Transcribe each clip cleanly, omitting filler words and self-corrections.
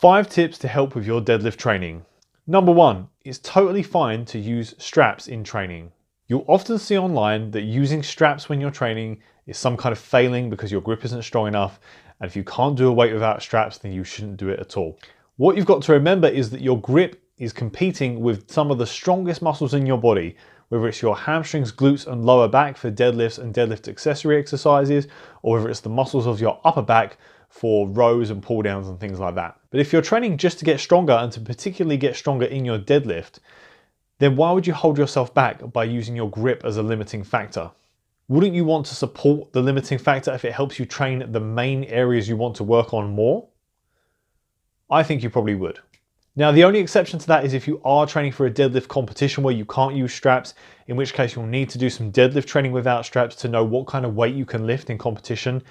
5 tips to help with your deadlift training. Number 1, it's totally fine to use straps in training. You'll often see online that using straps when you're training is some kind of failing because your grip isn't strong enough, and if you can't do a weight without straps, then you shouldn't do it at all. What you've got to remember is that your grip is competing with some of the strongest muscles in your body, whether it's your hamstrings, glutes and lower back for deadlifts and deadlift accessory exercises, or whether it's the muscles of your upper back for rows and pull downs and things like that. But if you're training just to get stronger and to particularly get stronger in your deadlift, then why would you hold yourself back by using your grip as a limiting factor? Wouldn't you want to support the limiting factor if it helps you train the main areas you want to work on more? I think you probably would. Now, the only exception to that is if you are training for a deadlift competition where you can't use straps, in which case you'll need to do some deadlift training without straps to know what kind of weight you can lift in competition.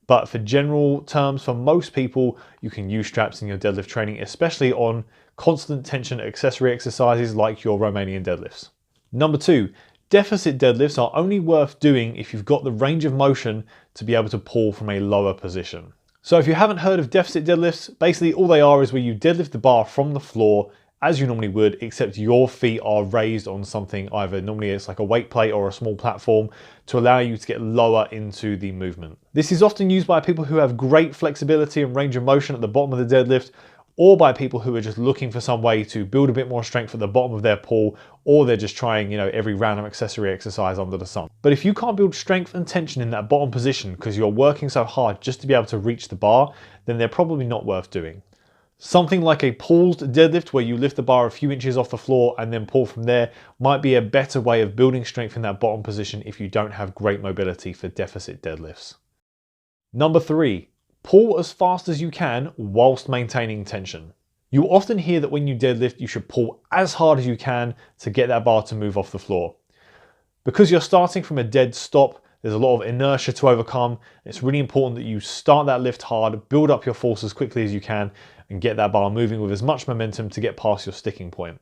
But for general terms, for most people, you can use straps in your deadlift training, especially on constant tension accessory exercises like your Romanian deadlifts. Number 2, deficit deadlifts are only worth doing if you've got the range of motion to be able to pull from a lower position. So if you haven't heard of deficit deadlifts, basically all they are is where you deadlift the bar from the floor as you normally would, except your feet are raised on something, either normally it's like a weight plate or a small platform, to allow you to get lower into the movement. This is often used by people who have great flexibility and range of motion at the bottom of the deadlift, or by people who are just looking for some way to build a bit more strength at the bottom of their pull, or they're just trying, every random accessory exercise under the sun. But if you can't build strength and tension in that bottom position because you're working so hard just to be able to reach the bar, then they're probably not worth doing. Something like a paused deadlift where you lift the bar a few inches off the floor and then pull from there might be a better way of building strength in that bottom position if you don't have great mobility for deficit deadlifts. Number 3, pull as fast as you can whilst maintaining tension. You often hear that when you deadlift, you should pull as hard as you can to get that bar to move off the floor. Because you're starting from a dead stop, there's a lot of inertia to overcome. It's really important that you start that lift hard, build up your force as quickly as you can, and get that bar moving with as much momentum to get past your sticking point.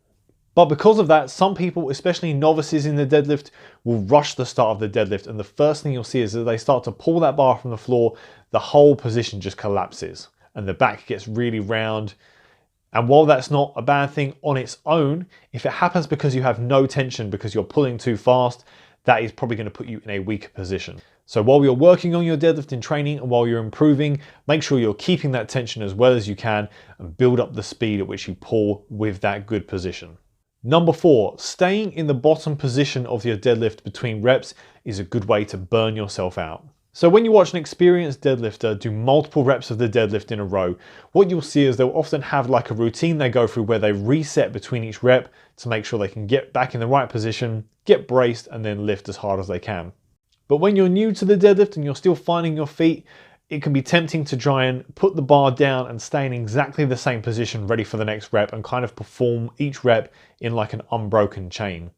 But because of that, some people, especially novices in the deadlift, will rush the start of the deadlift, and the first thing you'll see is that they start to pull that bar from the floor, the whole position just collapses and the back gets really round. And while that's not a bad thing on its own, if it happens because you have no tension because you're pulling too fast, that is probably going to put you in a weaker position. So while you're working on your deadlift in training and while you're improving, make sure you're keeping that tension as well as you can and build up the speed at which you pull with that good position. Number 4, staying in the bottom position of your deadlift between reps is a good way to burn yourself out. So when you watch an experienced deadlifter do multiple reps of the deadlift in a row, what you'll see is they'll often have like a routine they go through where they reset between each rep to make sure they can get back in the right position, get braced, and then lift as hard as they can. But when you're new to the deadlift and you're still finding your feet, it can be tempting to try and put the bar down and stay in exactly the same position ready for the next rep and kind of perform each rep in like an unbroken chain.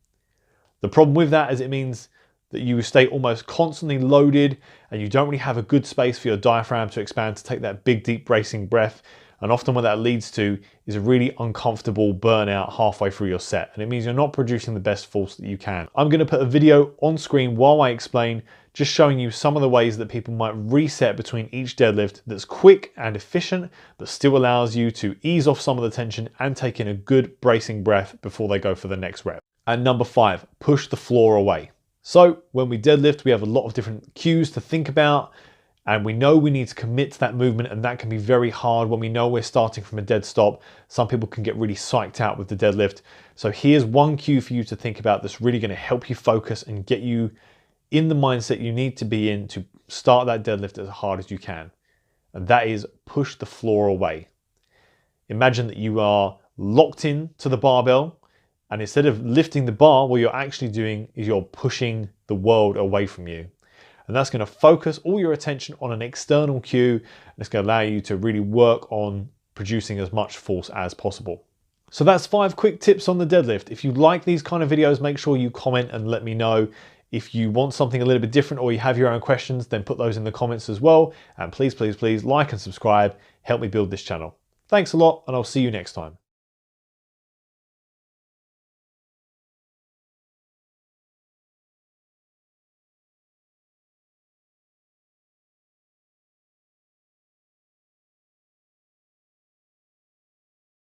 The problem with that is it means that you stay almost constantly loaded and you don't really have a good space for your diaphragm to expand to take that big deep bracing breath, and often what that leads to is a really uncomfortable burnout halfway through your set, and it means you're not producing the best force that you can. I'm going to put a video on screen while I explain, just showing you some of the ways that people might reset between each deadlift that's quick and efficient but still allows you to ease off some of the tension and take in a good bracing breath before they go for the next rep. And number 5, push the floor away. So when we deadlift, we have a lot of different cues to think about, and we know we need to commit to that movement, and that can be very hard when we know we're starting from a dead stop. Some people can get really psyched out with the deadlift. So here's one cue for you to think about that's really going to help you focus and get you in the mindset you need to be in to start that deadlift as hard as you can. And that is push the floor away. Imagine that you are locked in to the barbell, and instead of lifting the bar, what you're actually doing is you're pushing the world away from you. And that's going to focus all your attention on an external cue, and it's going to allow you to really work on producing as much force as possible. So that's 5 quick tips on the deadlift. If you like these kind of videos, make sure you comment and let me know. If you want something a little bit different or you have your own questions, then put those in the comments as well. And please, please, please like and subscribe. Help me build this channel. Thanks a lot, and I'll see you next time.